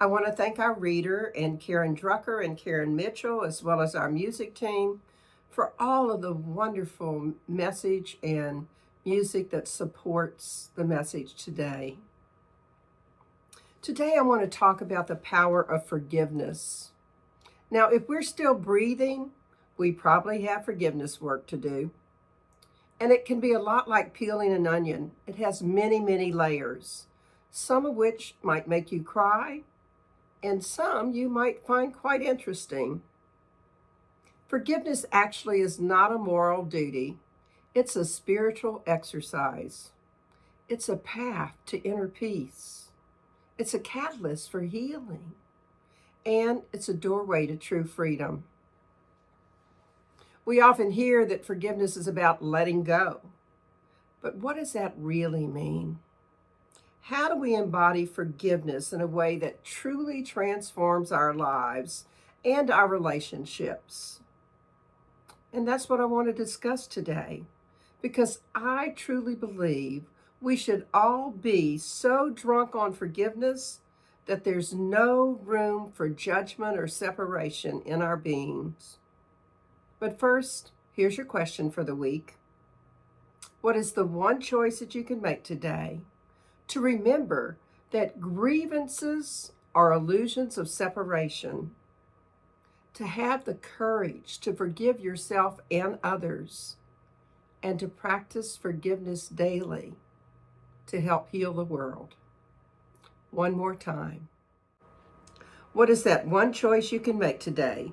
I want to thank our reader and Karen Drucker and Karen Mitchell, as well as our music team, for all of the wonderful message and music that supports the message today. Today I want to talk about the power of forgiveness. Now, if we're still breathing, we probably have forgiveness work to do. And it can be a lot like peeling an onion. It has many, many layers, some of which might make you cry, and some you might find quite interesting. Forgiveness actually is not a moral duty. It's a spiritual exercise. It's a path to inner peace. It's a catalyst for healing. And it's a doorway to true freedom. We often hear that forgiveness is about letting go. But what does that really mean? How do we embody forgiveness in a way that truly transforms our lives and our relationships? And that's what I want to discuss today, because I truly believe we should all be so drunk on forgiveness that there's no room for judgment or separation in our beings. But first, here's your question for the week. What is the one choice that you can make today to remember that grievances are illusions of separation, to have the courage to forgive yourself and others, and to practice forgiveness daily to help heal the world? One more time. What is that one choice you can make today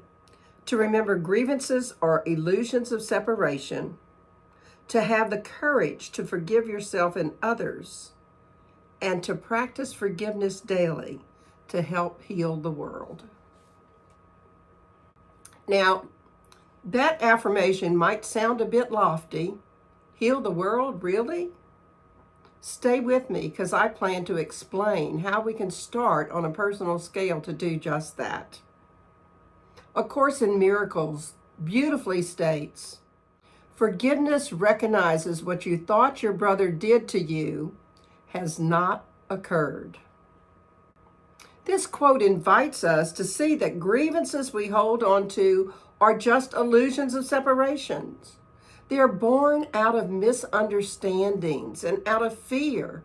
to remember grievances are illusions of separation, to have the courage to forgive yourself and others, and to practice forgiveness daily to help heal the world? Now, that affirmation might sound a bit lofty. Heal the world, really? Stay with me, because I plan to explain how we can start on a personal scale to do just that. A Course in Miracles beautifully states, forgiveness recognizes what you thought your brother did to you has not occurred. This quote invites us to see that grievances we hold on to are just illusions of separations. They are born out of misunderstandings and out of fear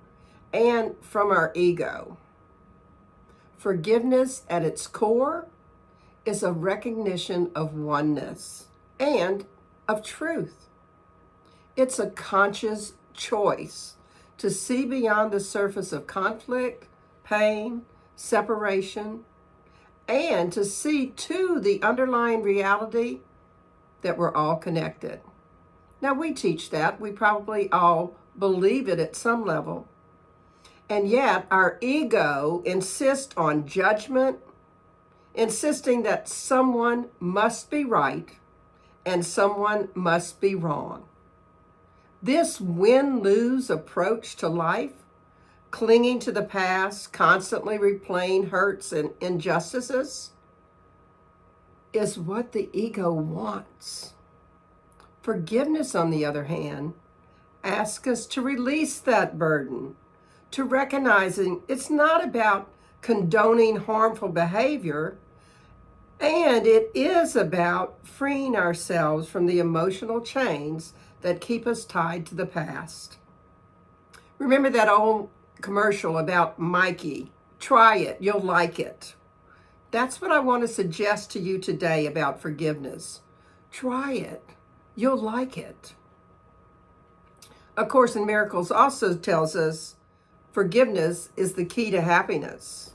and from our ego. Forgiveness at its core is a recognition of oneness and of truth. It's a conscious choice to see beyond the surface of conflict, pain, separation, and to see to the underlying reality that we're all connected. Now, we teach that. We probably all believe it at some level. And yet, our ego insists on judgment, insisting that someone must be right and someone must be wrong. This win-lose approach to life, clinging to the past, constantly replaying hurts and injustices, is what the ego wants. Forgiveness, on the other hand, asks us to release that burden, to recognizing it's not about condoning harmful behavior, and it is about freeing ourselves from the emotional chains that keep us tied to the past. Remember that old commercial about Mikey? Try it, you'll like it. That's what I want to suggest to you today about forgiveness. Try it. You'll like it. A Course in Miracles also tells us forgiveness is the key to happiness.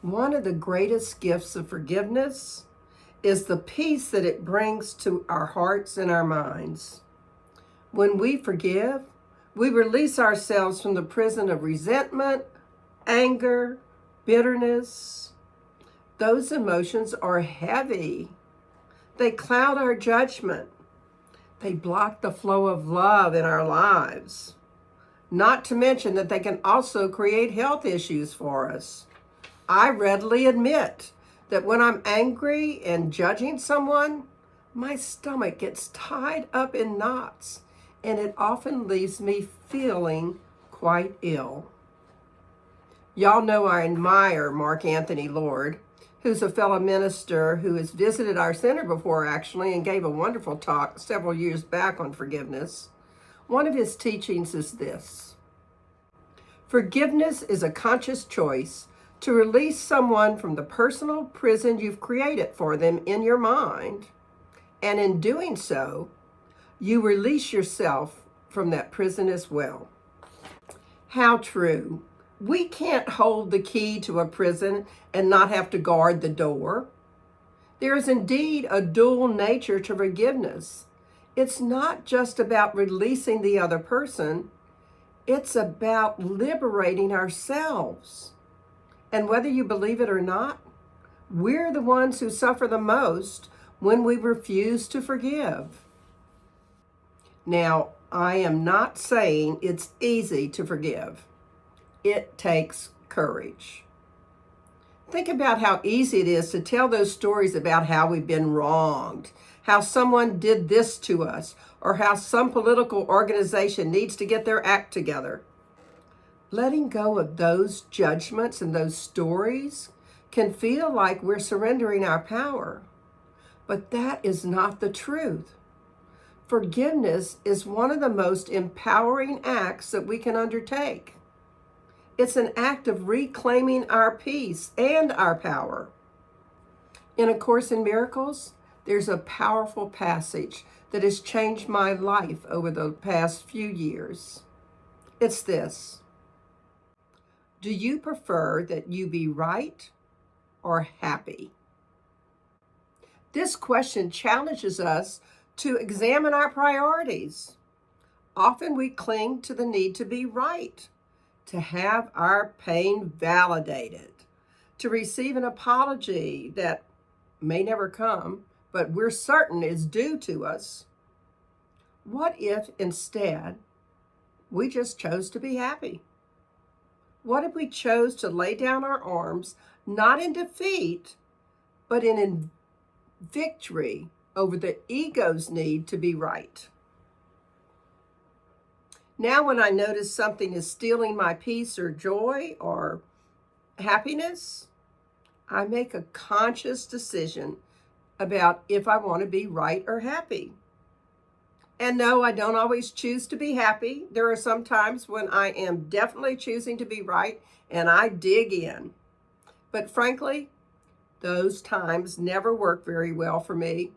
One of the greatest gifts of forgiveness is the peace that it brings to our hearts and our minds. When we forgive, we release ourselves from the prison of resentment, anger, bitterness. Those emotions are heavy. They cloud our judgment. They block the flow of love in our lives. Not to mention that they can also create health issues for us. I readily admit that when I'm angry and judging someone, my stomach gets tied up in knots, and it often leaves me feeling quite ill. Y'all know I admire Mark Anthony Lord, who's a fellow minister who has visited our center before, actually, and gave a wonderful talk several years back on forgiveness. One of his teachings is this: forgiveness is a conscious choice to release someone from the personal prison you've created for them in your mind. And in doing so, you release yourself from that prison as well. How true. We can't hold the key to a prison and not have to guard the door. There is indeed a dual nature to forgiveness. It's not just about releasing the other person, it's about liberating ourselves. And whether you believe it or not, we're the ones who suffer the most when we refuse to forgive. Now, I am not saying it's easy to forgive. It takes courage. Think about how easy it is to tell those stories about how we've been wronged, how someone did this to us, or how some political organization needs to get their act together. Letting go of those judgments and those stories can feel like we're surrendering our power, but that is not the truth. Forgiveness is one of the most empowering acts that we can undertake. It's an act of reclaiming our peace and our power. In A Course in Miracles, there's a powerful passage that has changed my life over the past few years. It's this: do you prefer that you be right or happy? This question challenges us to examine our priorities. Often we cling to the need to be right, to have our pain validated, to receive an apology that may never come, but we're certain is due to us. What if instead we just chose to be happy? What if we chose to lay down our arms, not in defeat, but in victory over the ego's need to be right? Now, when I notice something is stealing my peace or joy or happiness, I make a conscious decision about if I want to be right or happy. And no, I don't always choose to be happy. There are some times when I am definitely choosing to be right and I dig in. But frankly, those times never work very well for me,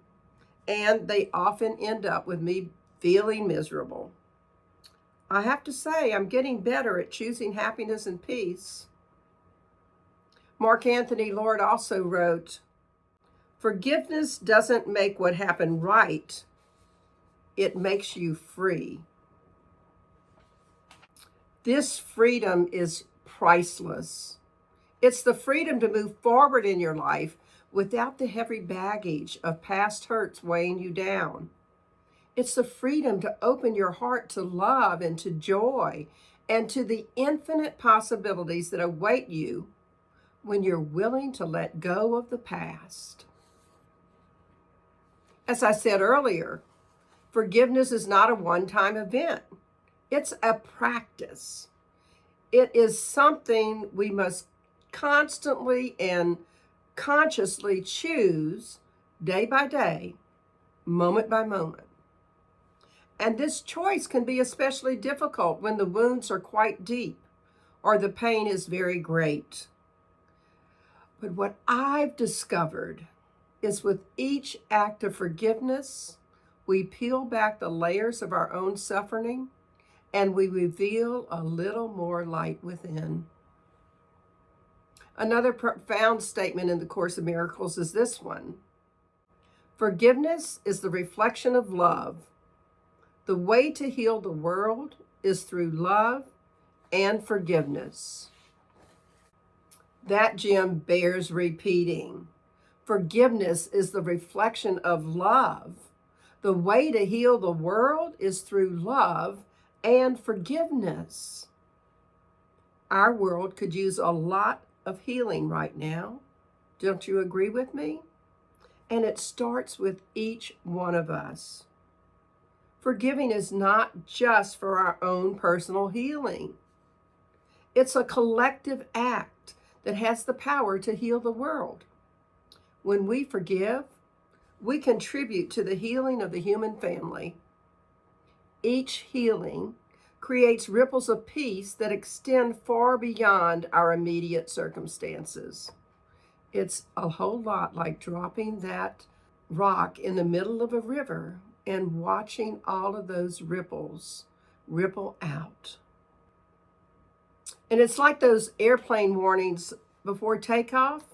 and they often end up with me feeling miserable. I have to say, I'm getting better at choosing happiness and peace. Mark Anthony Lord also wrote, "Forgiveness doesn't make what happened right, it makes you free." This freedom is priceless. It's the freedom to move forward in your life without the heavy baggage of past hurts weighing you down. It's the freedom to open your heart to love and to joy and to the infinite possibilities that await you when you're willing to let go of the past. As I said earlier, forgiveness is not a one-time event. It's a practice. It is something we must constantly and consciously choose day by day, moment by moment. And this choice can be especially difficult when the wounds are quite deep or the pain is very great. But what I've discovered is with each act of forgiveness, we peel back the layers of our own suffering and we reveal a little more light within. Another profound statement in the Course of Miracles is this one: forgiveness is the reflection of love. The way to heal the world is through love and forgiveness. That gem bears repeating. Forgiveness is the reflection of love. The way to heal the world is through love and forgiveness. Our world could use a lot of healing right now. Don't you agree with me? And it starts with each one of us. Forgiving is not just for our own personal healing. It's a collective act that has the power to heal the world. When we forgive, we contribute to the healing of the human family. Each healing creates ripples of peace that extend far beyond our immediate circumstances. It's a whole lot like dropping that rock in the middle of a river and watching all of those ripples ripple out. And it's like those airplane warnings before takeoff.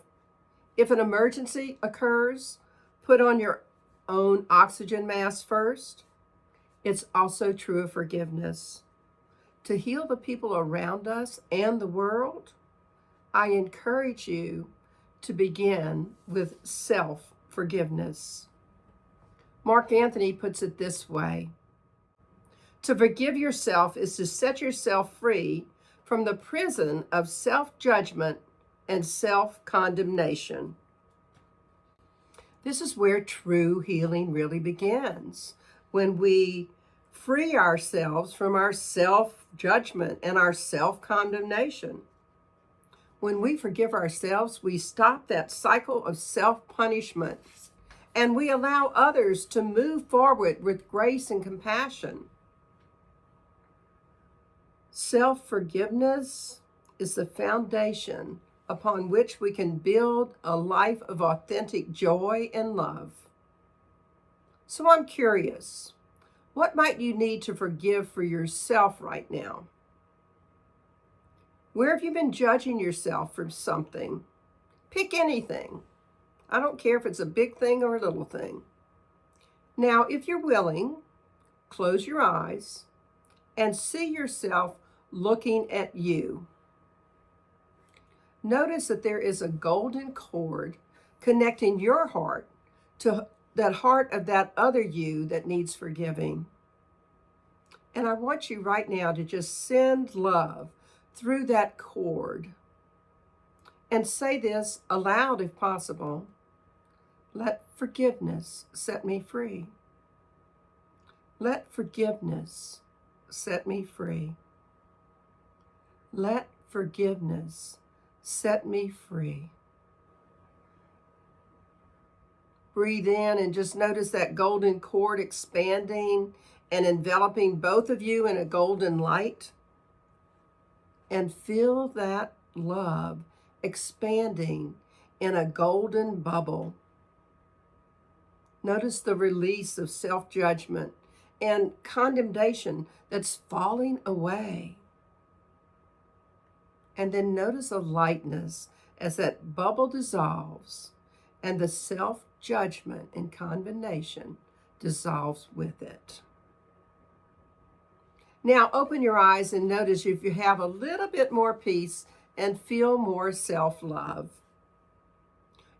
If an emergency occurs, put on your own oxygen mask first. It's also true of forgiveness. To heal the people around us and the world, I encourage you to begin with self-forgiveness. Mark Anthony puts it this way: to forgive yourself is to set yourself free from the prison of self-judgment and self-condemnation. This is where true healing really begins, when we free ourselves from our self-judgment and our self-condemnation. When we forgive ourselves, we stop that cycle of self-punishment and we allow others to move forward with grace and compassion. Self-forgiveness is the foundation upon which we can build a life of authentic joy and love. So I'm curious, what might you need to forgive for yourself right now? Where have you been judging yourself for something? Pick anything. I don't care if it's a big thing or a little thing. Now, if you're willing, close your eyes and see yourself looking at you. Notice that there is a golden cord connecting your heart to that heart of that other you that needs forgiving. And I want you right now to just send love through that cord. And say this aloud if possible: let forgiveness set me free. Let forgiveness set me free. Let forgiveness set me free. Breathe in and just notice that golden cord expanding and enveloping both of you in a golden light. And feel that love expanding in a golden bubble. Notice the release of self-judgment and condemnation that's falling away. And then notice a lightness as that bubble dissolves and the self-judgment and condemnation dissolves with it. Now open your eyes and notice if you have a little bit more peace and feel more self-love.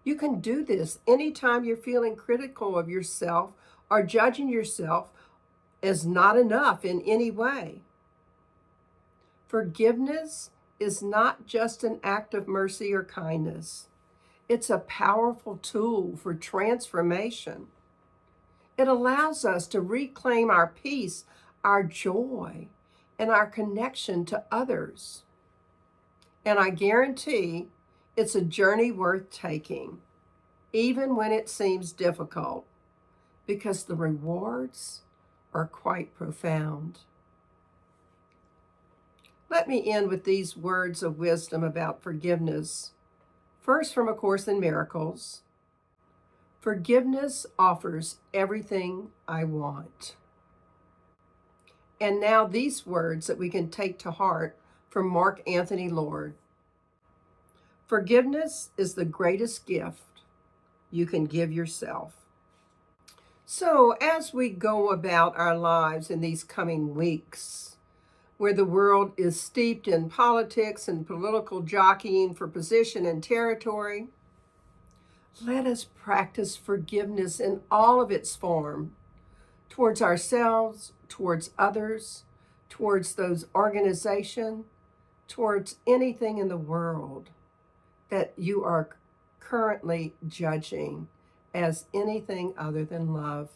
You can do this anytime you're feeling critical of yourself or judging yourself as not enough in any way. Forgiveness is not just an act of mercy or kindness. It's a powerful tool for transformation. It allows us to reclaim our peace, our joy, and our connection to others. And I guarantee it's a journey worth taking, even when it seems difficult, because the rewards are quite profound. Let me end with these words of wisdom about forgiveness. First, from A Course in Miracles: forgiveness offers everything I want. And now these words that we can take to heart from Mark Anthony Lord: forgiveness is the greatest gift you can give yourself. So as we go about our lives in these coming weeks, where the world is steeped in politics and political jockeying for position and territory, let us practice forgiveness in all of its form, towards ourselves, towards others, towards those organizations, towards anything in the world that you are currently judging as anything other than love.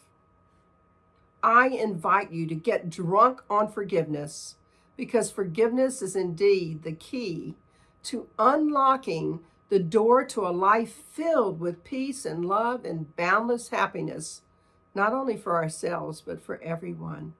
I invite you to get drunk on forgiveness because forgiveness is indeed the key to unlocking the door to a life filled with peace and love and boundless happiness, not only for ourselves, but for everyone.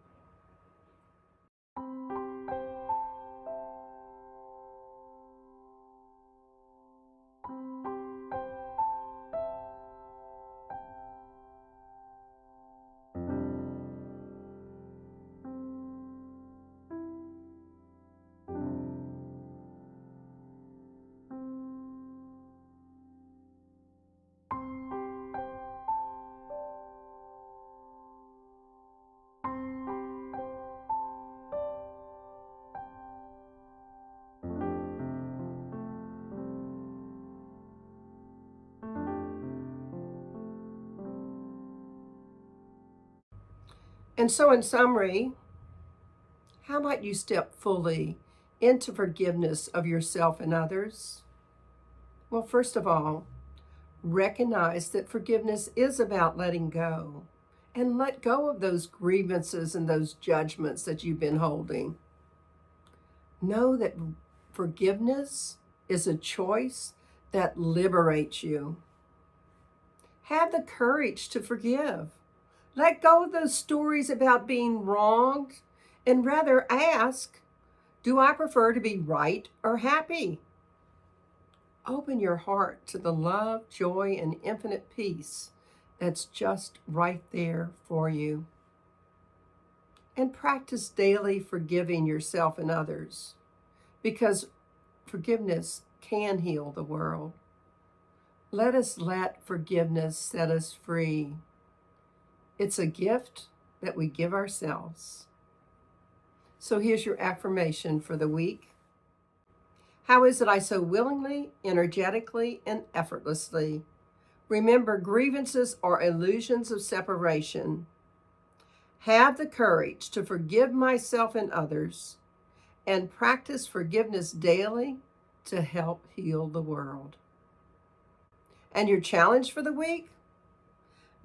And so, in summary, how might you step fully into forgiveness of yourself and others? Well, first of all, recognize that forgiveness is about letting go, and let go of those grievances and those judgments that you've been holding. Know that forgiveness is a choice that liberates you. Have the courage to forgive. Let go of those stories about being wronged and rather ask, do I prefer to be right or happy? Open your heart to the love, joy, and infinite peace that's just right there for you. And practice daily forgiving yourself and others, because forgiveness can heal the world. Let us let forgiveness set us free. It's a gift that we give ourselves. So here's your affirmation for the week. How is it I so willingly, energetically, and effortlessly remember grievances are illusions of separation, have the courage to forgive myself and others, and practice forgiveness daily to help heal the world? And your challenge for the week?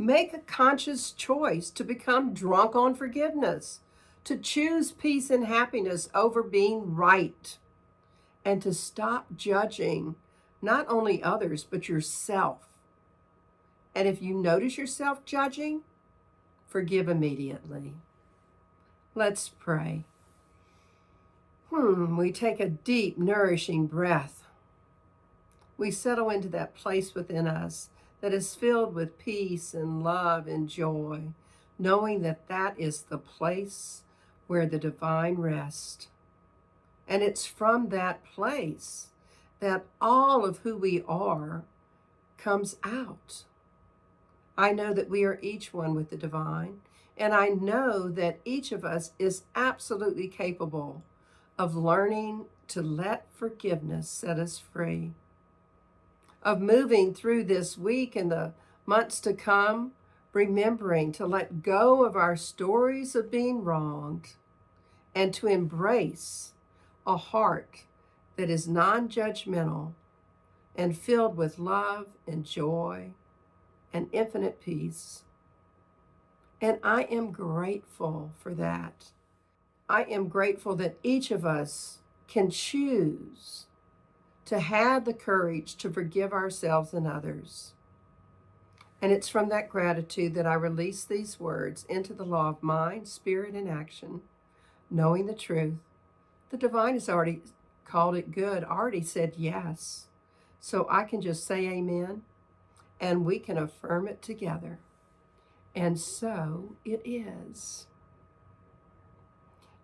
Make a conscious choice to become drunk on forgiveness, to choose peace and happiness over being right, and to stop judging not only others, but yourself. And if you notice yourself judging, forgive immediately. Let's pray. We take a deep, nourishing breath. We settle into that place within us that is filled with peace and love and joy, knowing that that is the place where the divine rests. And it's from that place that all of who we are comes out. I know that we are each one with the divine, and I know that each of us is absolutely capable of learning to let forgiveness set us free, of moving through this week and the months to come, remembering to let go of our stories of being wronged and to embrace a heart that is non-judgmental and filled with love and joy and infinite peace. And I am grateful for that. I am grateful that each of us can choose to have the courage to forgive ourselves and others. And it's from that gratitude that I release these words into the law of mind, spirit, and action, knowing the truth. The divine has already called it good, already said yes. So I can just say amen, and we can affirm it together. And so it is.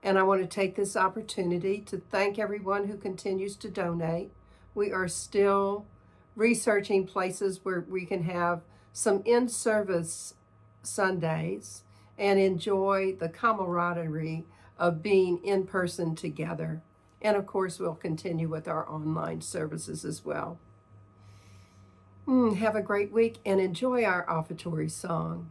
And I want to take this opportunity to thank everyone who continues to donate. We are still researching places where we can have some in-service Sundays and enjoy the camaraderie of being in person together. And of course, we'll continue with our online services as well. Have a great week and enjoy our offertory song.